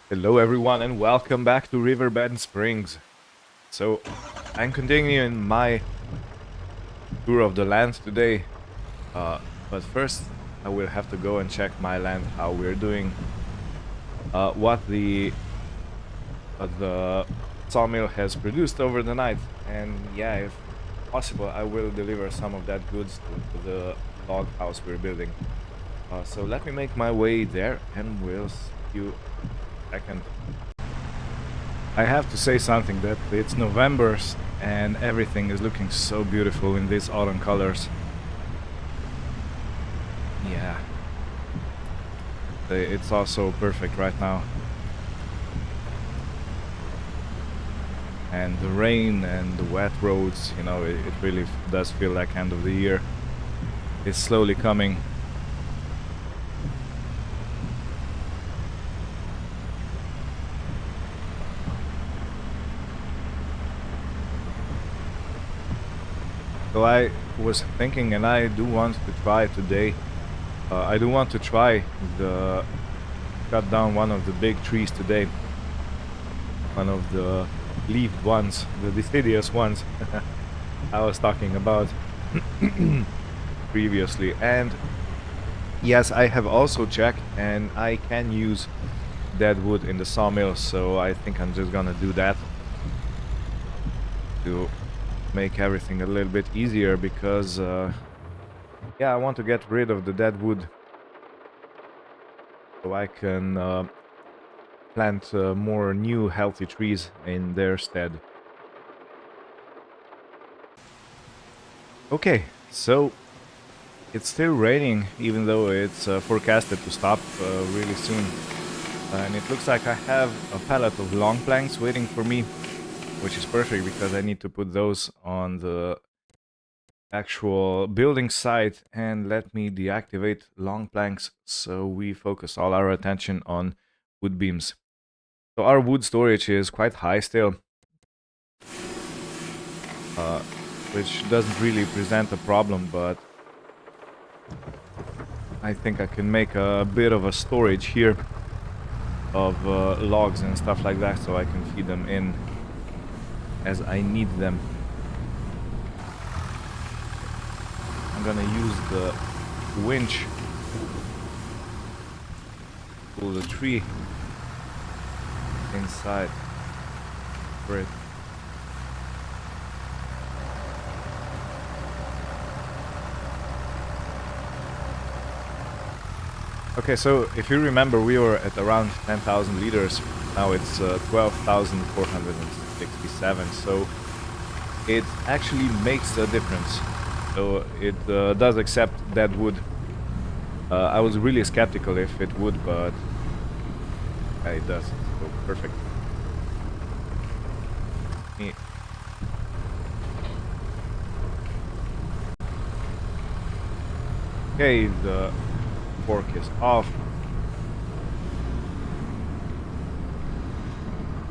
Hello everyone and welcome back to Riverbend Springs. So, I'm continuing my tour of the land today, but first I will have to go and check my land, how we're doing, what the sawmill has produced over the night, and yeah, if possible I will deliver some of that goods to the log house we're building. So let me make my way there and we'll see you in a second. I have to say something that it's November and everything is looking so beautiful in these autumn colors. Yeah, it's also perfect right now. And the rain and the wet roads, it really does feel like end of the year. It's slowly coming. So I was thinking, and I do want to try today. I do want to try the cut down one of the big trees today. One of the leafed ones, the deciduous ones I was talking about previously. And yes, I have also checked, and I can use dead wood in the sawmill. So I think I'm just gonna do that to make everything a little bit easier because yeah, I want to get rid of the dead wood so I can plant more new healthy trees in their stead. Okay, so it's still raining even though it's forecasted to stop really soon. And it looks like I have a pallet of long planks waiting for me, which is perfect because I need to put those on the actual building site. And let me deactivate long planks so we focus all our attention on wood beams. So our wood storage is quite high still, which doesn't really present a problem, but I think I can make a bit of a storage here of logs and stuff like that so I can feed them in as I need them. I'm gonna use the winch to pull the tree inside for it. Okay, so if you remember, we were at around 10,000 liters. Now it's 12,467. So it actually makes a difference. So it does accept dead wood. I was really skeptical if it would, but it does. So perfect. Okay, the fork is off.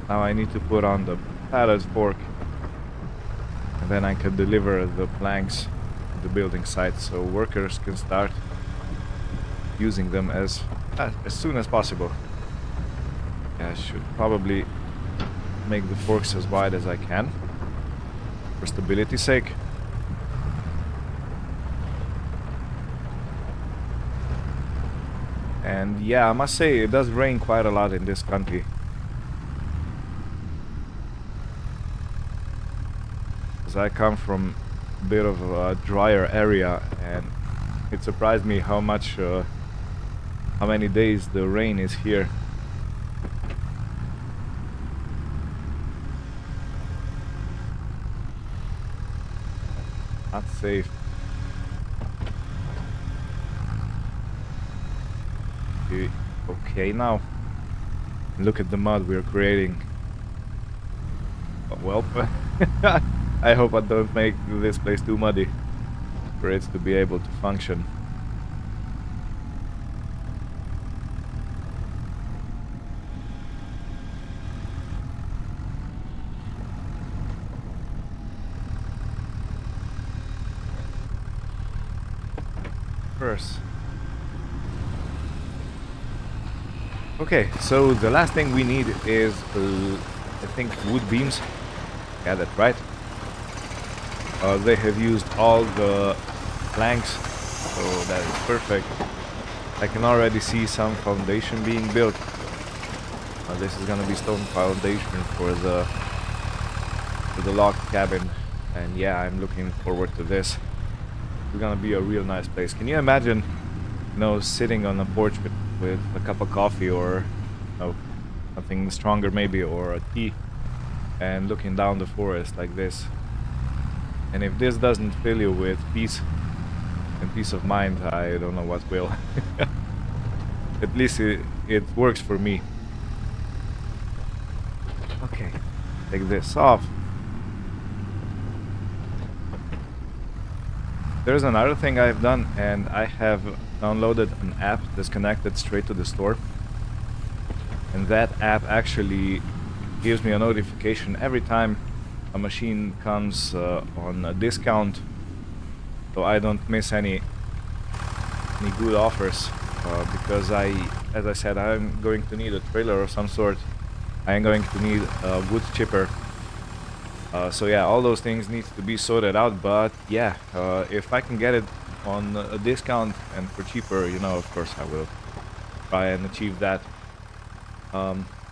Now I need to put on the pallet fork, and then I can deliver the planks to the building site so workers can start using them as soon as possible. Yeah, I should probably make the forks as wide as I can for stability's sake. And yeah, I must say it does rain quite a lot in this country. Because I come from a bit of a drier area, and it surprised me how many days the rain is here. Not safe. Okay, now look at the mud we're creating. Well, I hope I don't make this place too muddy for it to be able to function. first. Okay, so the last thing we need is, I think, wood beams. Yeah, that's right. They have used all the planks, so that is perfect. I can already see some foundation being built. This is gonna be stone foundation for the log cabin, and yeah, I'm looking forward to this. It's gonna be a real nice place. Can you imagine, sitting on a porch with a cup of coffee or, something stronger maybe, or a tea, and looking down the forest like this? And if this doesn't fill you with peace and peace of mind, I don't know what will. At least it works for me. Okay, take this off. There's another thing I've done, and I have downloaded an app that's connected straight to the store. And that app actually gives me a notification every time a machine comes on a discount, so I don't miss any good offers. Because as I said, I'm going to need a trailer of some sort. I am going to need a wood chipper. So yeah, all those things need to be sorted out, but yeah, if I can get it on a discount and for cheaper, of course I will try and achieve that.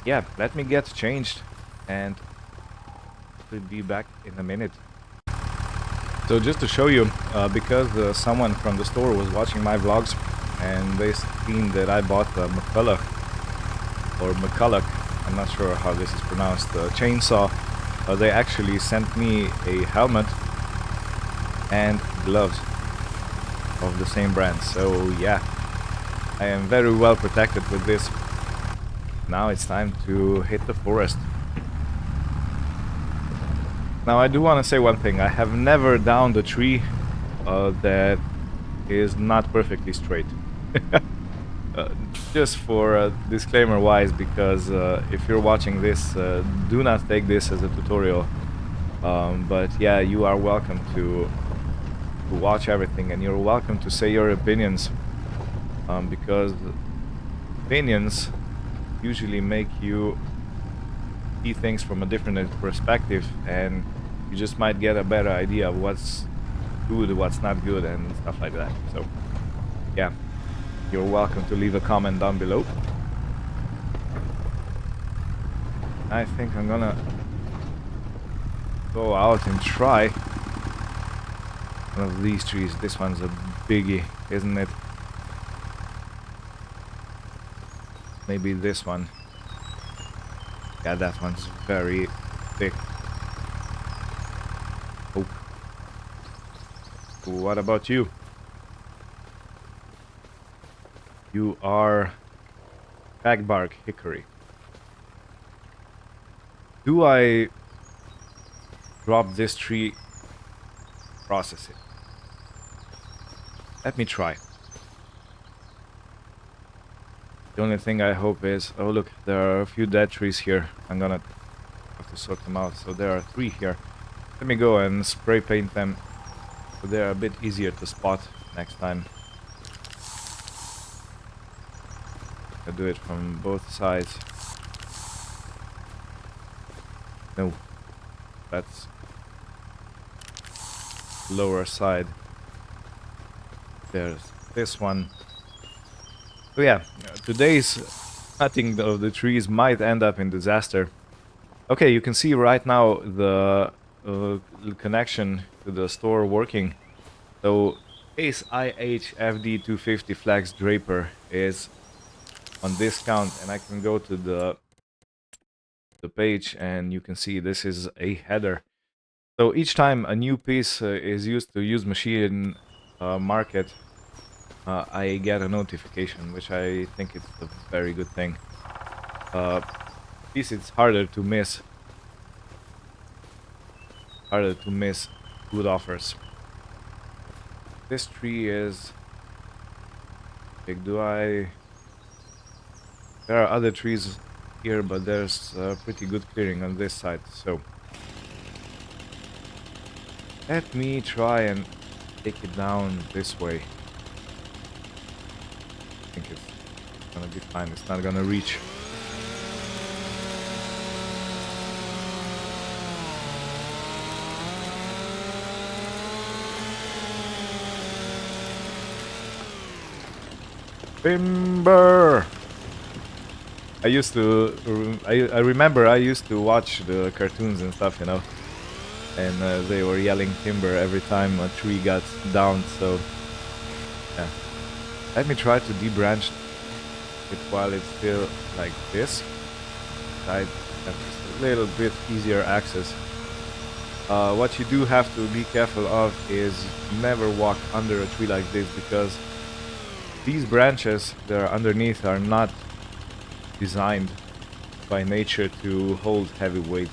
Yeah, let me get changed and we'll be back in a minute. So just to show you, because someone from the store was watching my vlogs and they seen that I bought a McCulloch, I'm not sure how this is pronounced, chainsaw. They actually sent me a helmet and gloves of the same brand. So yeah, I am very well protected with this. Now it's time to hit the forest. Now I do want to say one thing. I have never downed a tree that is not perfectly straight. Just for disclaimer wise, because if you're watching this, do not take this as a tutorial. But yeah, you are welcome to watch everything, and you're welcome to say your opinions, because opinions usually make you see things from a different perspective, and you just might get a better idea of what's good, what's not good, and stuff like that. So yeah, you're welcome to leave a comment down below. I think I'm gonna go out and try one of these trees. This one's a biggie, isn't it? Maybe this one. Yeah, that one's very thick. Oh. What about you? You are shagbark hickory. Do I drop this tree, process it? Let me try. The only thing I hope is, oh look, there are a few dead trees here. I'm gonna have to sort them out. So there are 3 here. Let me go and spray paint them so they're a bit easier to spot next time. I'll do it from both sides. No, that's lower side. There's this one. So yeah, today's cutting of the trees might end up in disaster. Okay, you can see right now the connection to the store working. So Case IHFD250 Flex Draper is on discount, and I can go to the page and you can see this is a header. So each time a new piece is used to use machine market, I get a notification, which I think is a very good thing. At least it's harder to miss good offers. This tree is big. There are other trees here, but there's pretty good clearing on this side, so let me try and take it down this way. think it's gonna be fine. It's not gonna reach. Timber! I remember I used to watch the cartoons and stuff, you know, and they were yelling timber every time a tree got down, so yeah. Let me try to debranch it while it's still like this. I have just a little bit easier access. What you do have to be careful of is never walk under a tree like this, because these branches that are underneath are not designed by nature to hold heavy weights.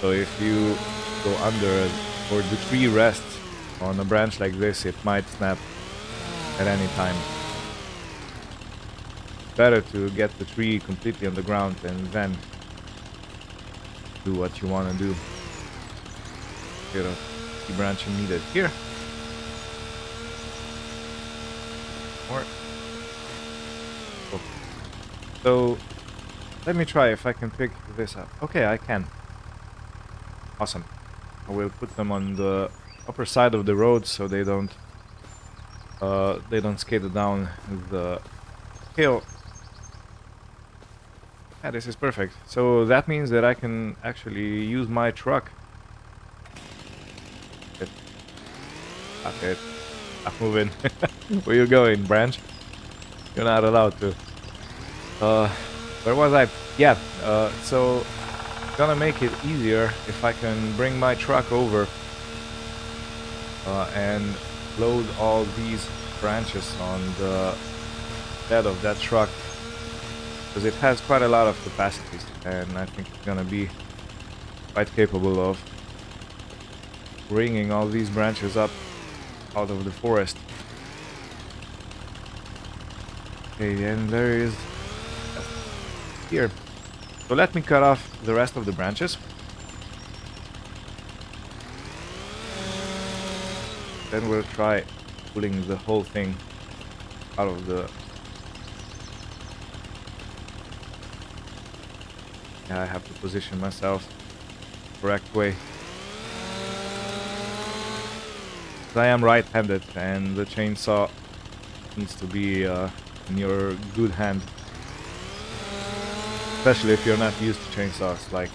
So if you go under or the tree rests on a branch like this, it might snap at any time. Better to get the tree completely on the ground and then do what you want to do. Bit of debranching needed here. More. Cool. So let me try if I can pick this up. Okay, I can. Awesome. I will put them on the upper side of the road so they don't skate down the hill. Yeah, this is perfect. So that means that I can actually use my truck. Okay, stop moving. Where you going, branch? You're not allowed to. Where was I? Yeah, so gonna make it easier if I can bring my truck over and load all these branches on the bed of that truck, because it has quite a lot of capacity, and I think it's gonna be quite capable of bringing all these branches up out of the forest. Okay, and there is here. So let me cut off the rest of the branches. Then we'll try pulling the whole thing out of the... Yeah, I have to position myself the correct way. I am right-handed, and the chainsaw needs to be in your good hand. Especially if you're not used to chainsaws, like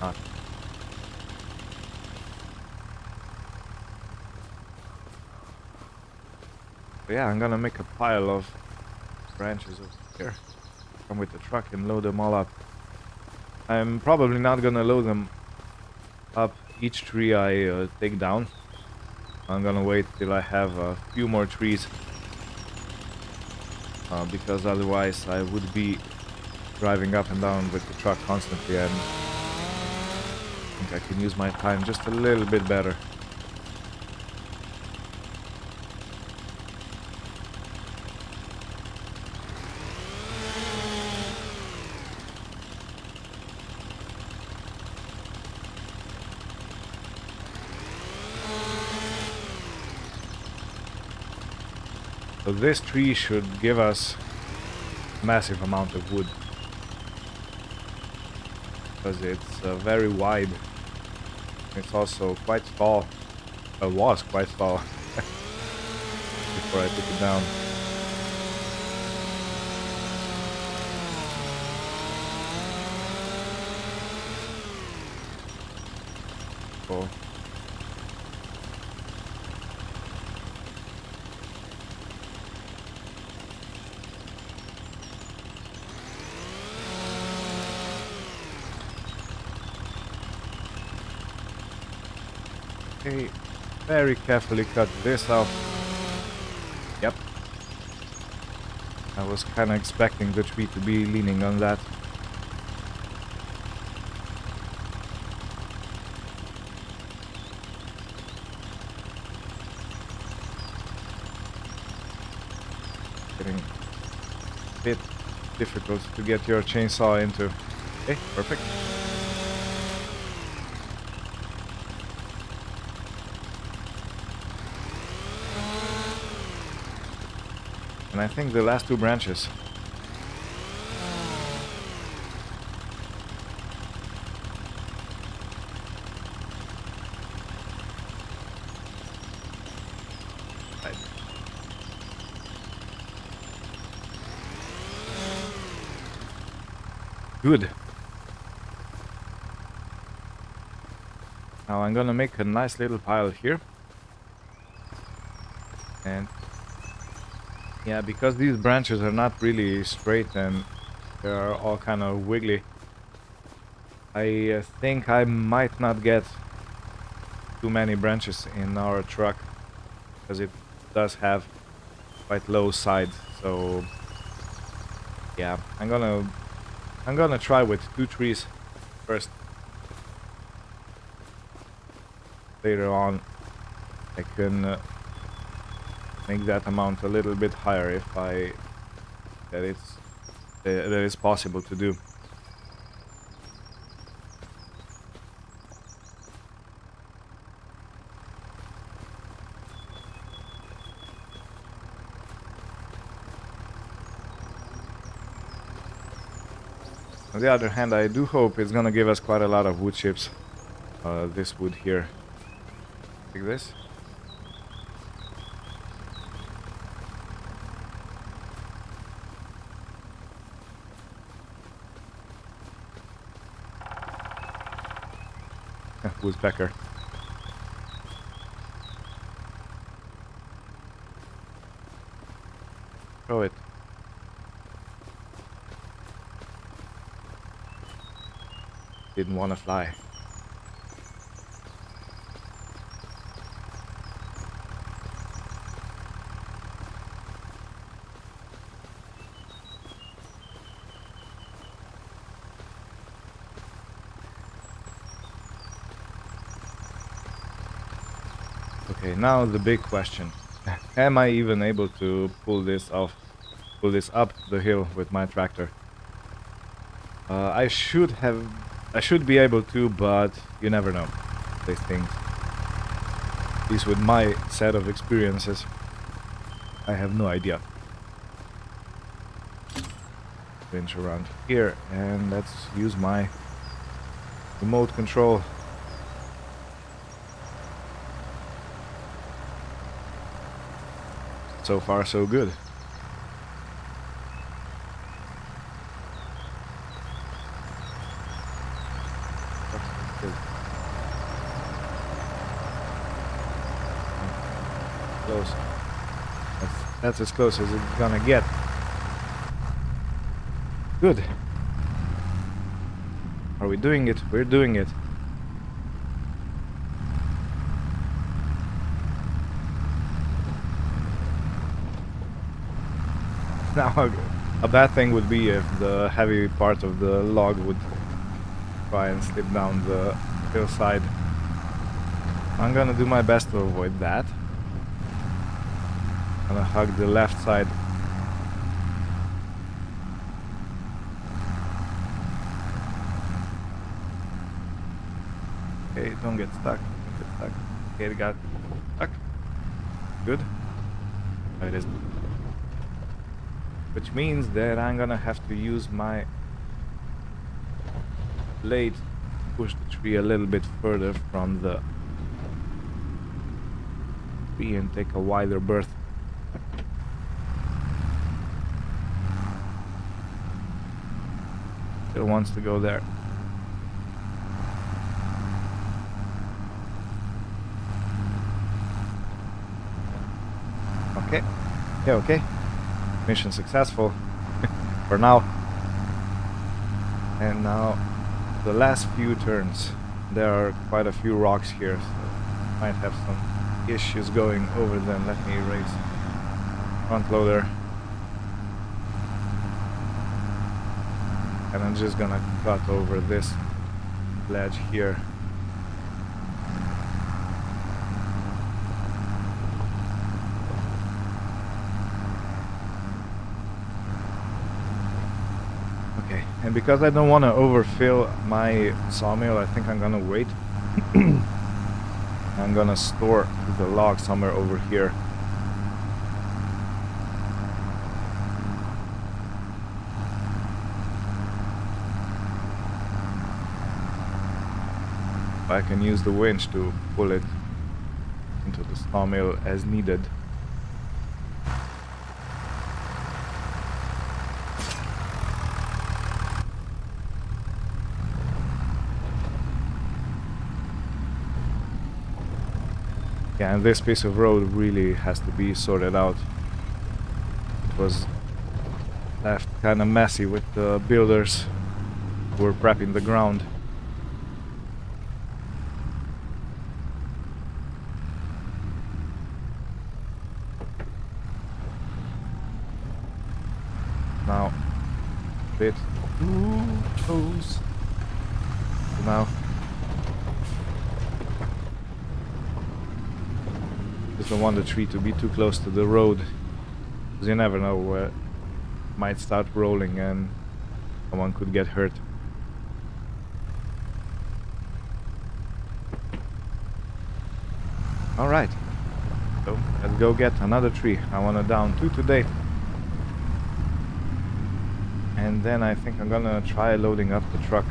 not. But yeah, I'm gonna make a pile of branches over here. Come with the truck and load them all up. I'm probably not gonna load them up each tree I take down. I'm gonna wait till I have a few more trees, because otherwise I would be driving up and down with the truck constantly, and I think I can use my time just a little bit better. So this tree should give us a massive amount of wood, because it's very wide. It's also quite tall. It was quite tall before I took it down. Cool. Okay, very carefully cut this off. Yep. I was kind of expecting the tree to be leaning on that. Getting a bit difficult to get your chainsaw into. Okay, perfect. And I think the last two branches. Right. Good. Now I'm gonna make a nice little pile here. And yeah, because these branches are not really straight and they are all kind of wiggly, I think I might not get too many branches in our truck because it does have quite low sides. So yeah, I'm gonna try with 2 trees first. Later on, I can make that amount a little bit higher if that it's possible to do. On the other hand, I do hope it's gonna give us quite a lot of wood chips. This wood here, like this. Woodpecker. Throw it. Didn't want to fly. Okay, now the big question. Am I even able to pull this up the hill with my tractor? I should be able to, but you never know these things. At least with my set of experiences, I have no idea. Pinch around here, and let's use my remote control. So far, so good. Close. That's as close as it's gonna get. Good. Are we doing it? We're doing it. Now, a bad thing would be if the heavy part of the log would try and slip down the hillside. I'm gonna do my best to avoid that. I'm gonna hug the left side. Okay, don't get stuck. Don't get stuck. Okay, it got stuck. Good. It is. Which means that I'm gonna have to use my blade to push the tree a little bit further from the tree and take a wider berth. Still wants to go there. Okay. Yeah, okay. Mission successful for now. And now the last few turns. There are quite a few rocks here, so might have some issues going over them. Let me erase front loader. And I'm just gonna cut over this ledge here. And because I don't want to overfill my sawmill, I think I'm gonna wait. I'm gonna store the log somewhere over here. I can use the winch to pull it into the sawmill as needed. Yeah, and this piece of road really has to be sorted out. It was left kind of messy with the builders who were prepping the ground. Now, a bit too close. Now, just don't want the tree to be too close to the road, because you never know where it might start rolling and someone could get hurt. Alright, so let's go get another tree. I want to down 2 today. And then I think I'm gonna try loading up the truck.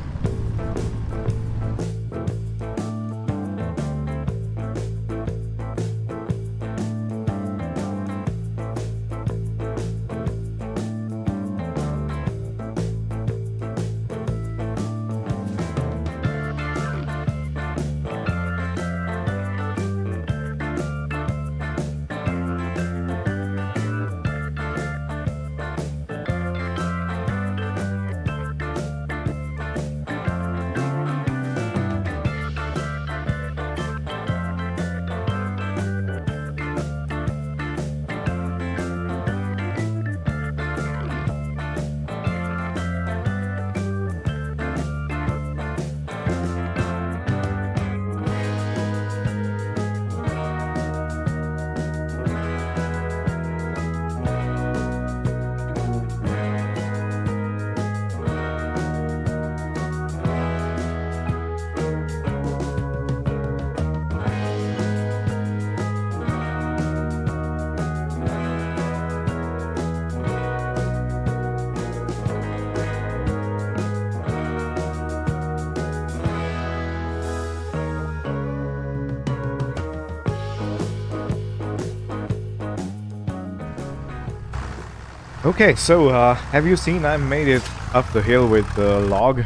Okay, so have you seen I made it up the hill with the log?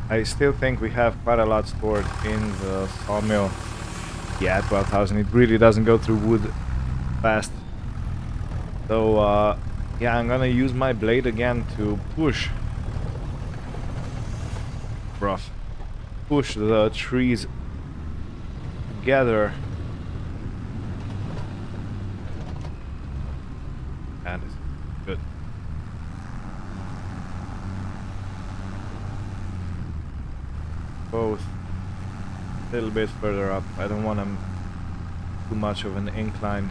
I still think we have quite a lot stored in the sawmill. Yeah, 12,000, it really doesn't go through wood fast. So yeah, I'm gonna use my blade again to push the trees together. And it's good. Both a little bit further up. I don't want them too much of an incline.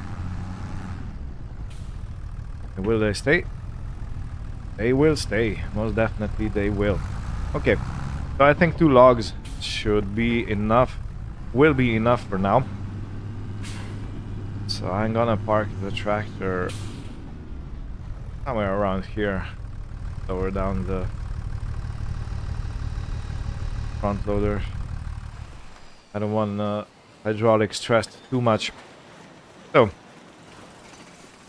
And will they stay? They will stay. Most definitely they will. Okay, so I think 2 logs should be enough. Will be enough for now. So I'm gonna park the tractor somewhere around here, lower down the front loader. I don't want hydraulics stressed too much. So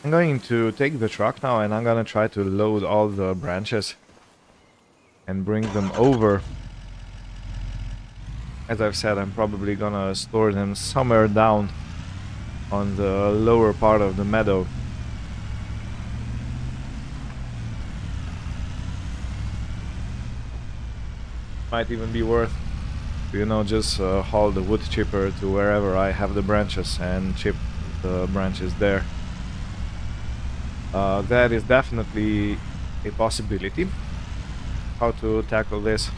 I'm going to take the truck now and I'm gonna try to load all the branches and bring them over. As I've said, I'm probably gonna store them somewhere down on the lower part of the meadow. Might even be worth, you know, just haul the wood chipper to wherever I have the branches and chip the branches there. That is definitely a possibility. How to tackle this?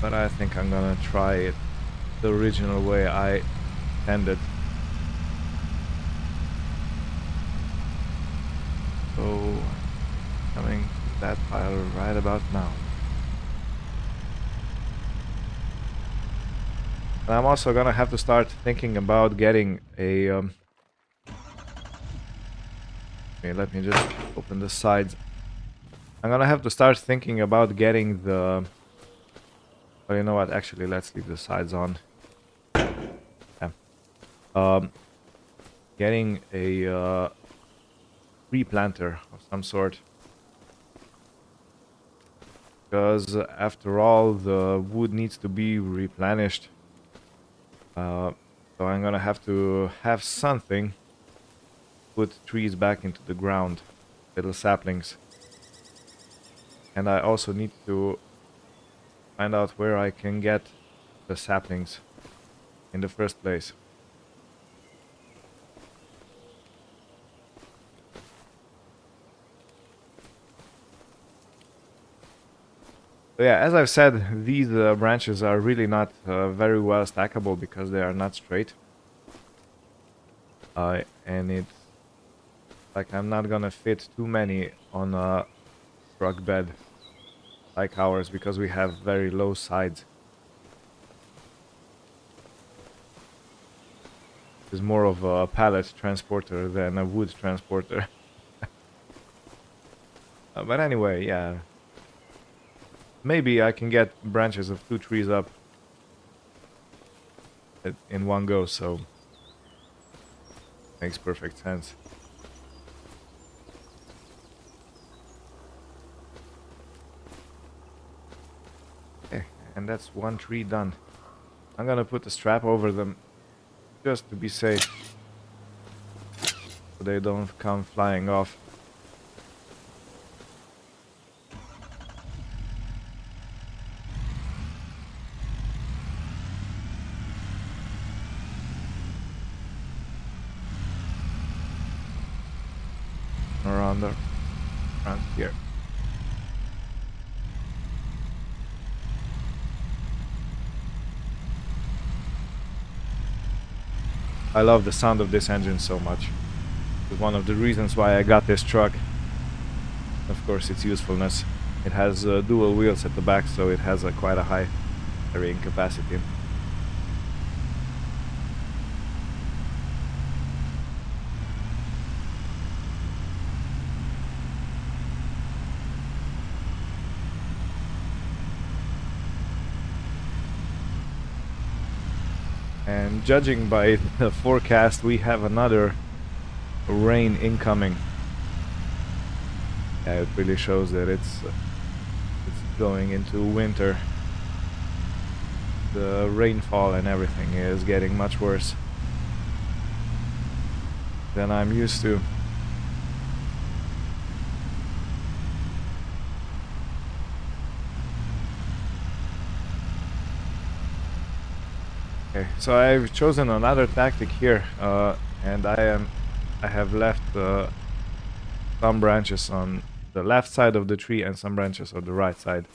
But I think I'm gonna try it the original way I intended. So, coming to that pile right about now. And I'm also gonna have to start thinking about getting a okay, let me just open the sides. I'm gonna have to start thinking about getting the... Well, you know what? Actually, let's leave the sides on. Yeah. Um, Getting a replanter of some sort. Because after all, the wood needs to be replenished. So I'm gonna have to have something put trees back into the ground, little saplings. And I also need to find out where I can get the saplings in the first place. So yeah, as I've said, these branches are really not very well stackable because they are not straight. And it's like I'm not gonna fit too many on a truck bed like ours because we have very low sides. It's more of a pallet transporter than a wood transporter. But anyway, yeah. Maybe I can get branches of 2 trees up in one go, so makes perfect sense. Okay, and that's 1 tree done. I'm gonna put a strap over them just to be safe, so they don't come flying off. Around the front here. I love the sound of this engine so much. It's one of the reasons why I got this truck. Of course, its usefulness. It has dual wheels at the back, so it has quite a high carrying capacity. And judging by the forecast, we have another rain incoming. Yeah, it really shows that it's going into winter. The rainfall and everything is getting much worse than I'm used to. Okay, so I've chosen another tactic here, and I have left some branches on the left side of the tree and some branches on the right side.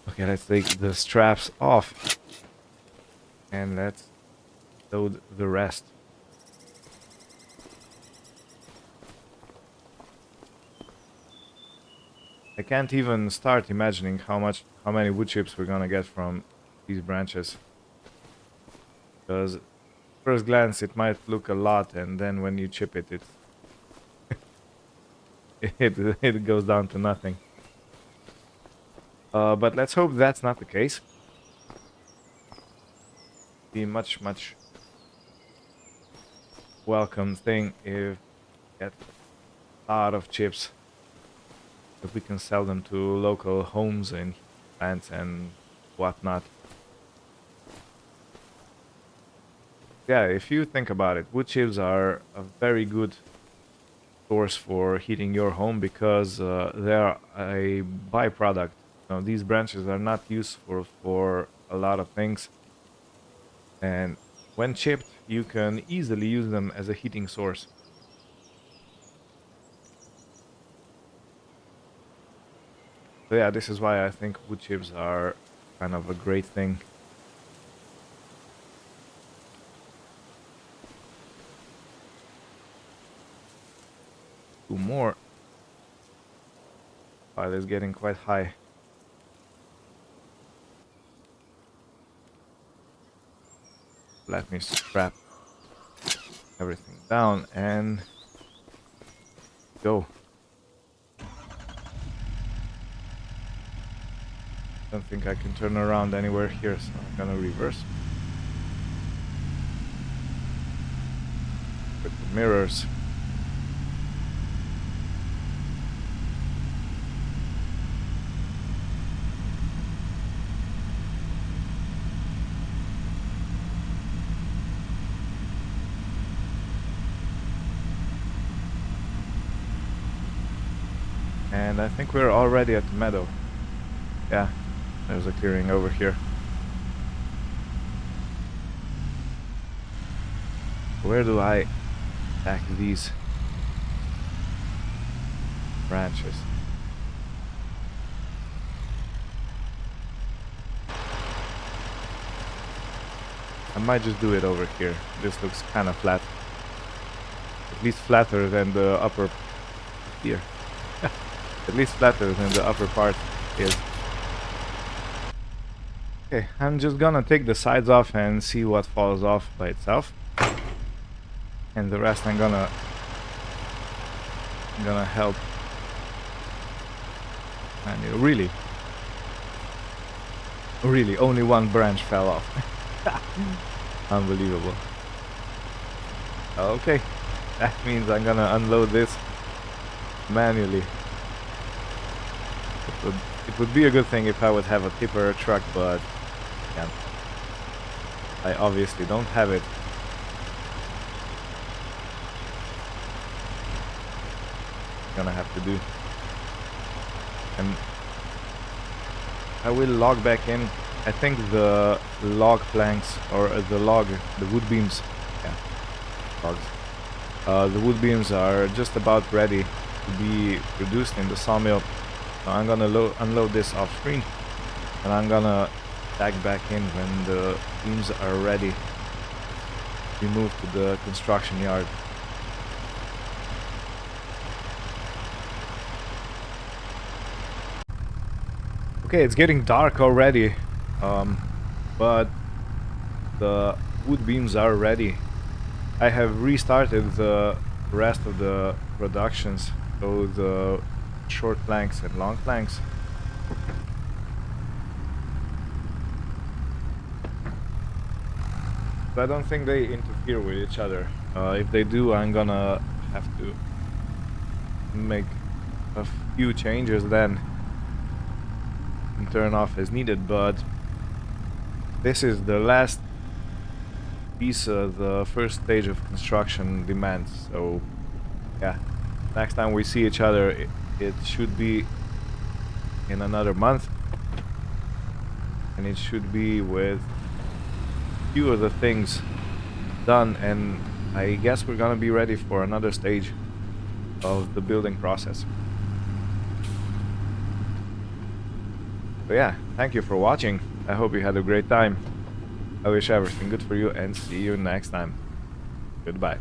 Okay, let's take the straps off and let's load the rest. I can't even start imagining how many wood chips we're gonna get from these branches. Because first glance it might look a lot, and then when you chip it, it goes down to nothing. But let's hope that's not the case. Be much welcome thing if we get a lot of chips, if we can sell them to local homes and plants and whatnot. Yeah, if you think about it, wood chips are a very good source for heating your home because they are a byproduct. You know, these branches are not useful for a lot of things, and when chipped, you can easily use them as a heating source. So yeah, this is why I think wood chips are kind of a great thing. 2 more. Pile is getting quite high. Let me strap everything down and go. Don't think I can turn around anywhere here, so I'm gonna reverse. With the mirrors. And I think we're already at the meadow. Yeah, there's a clearing over here. Where do I stack these branches? I might just do it over here. This looks kind of flat. At least flatter than the upper here. At least flatter than the upper part is. Okay, I'm just gonna take the sides off and see what falls off by itself. And the rest I'm gonna help. And really only one branch fell off. Unbelievable. Okay, that means I'm gonna unload this manually. It would be a good thing if I would have a tipper truck, but yeah, I obviously don't have it. Gonna have to do. And I will log back in. I think the log planks or the wood beams, yeah, logs. The wood beams are just about ready to be produced in the sawmill. So I'm gonna unload this off screen, and I'm gonna tag back in when the beams are ready to be moved to the construction yard. Okay, it's getting dark already, but the wood beams are ready. I have restarted the rest of the productions, so the short planks and long planks. But I don't think they interfere with each other. If they do, I'm gonna have to make a few changes then and turn off as needed, but this is the last piece of the first stage of construction demands. So yeah, next time we see each other, it should be in another month, and it should be with few of the things done, and I guess we're gonna be ready for another stage of the building process. But yeah, thank you for watching. I hope you had a great time. I wish everything good for you, and see you next time. Goodbye.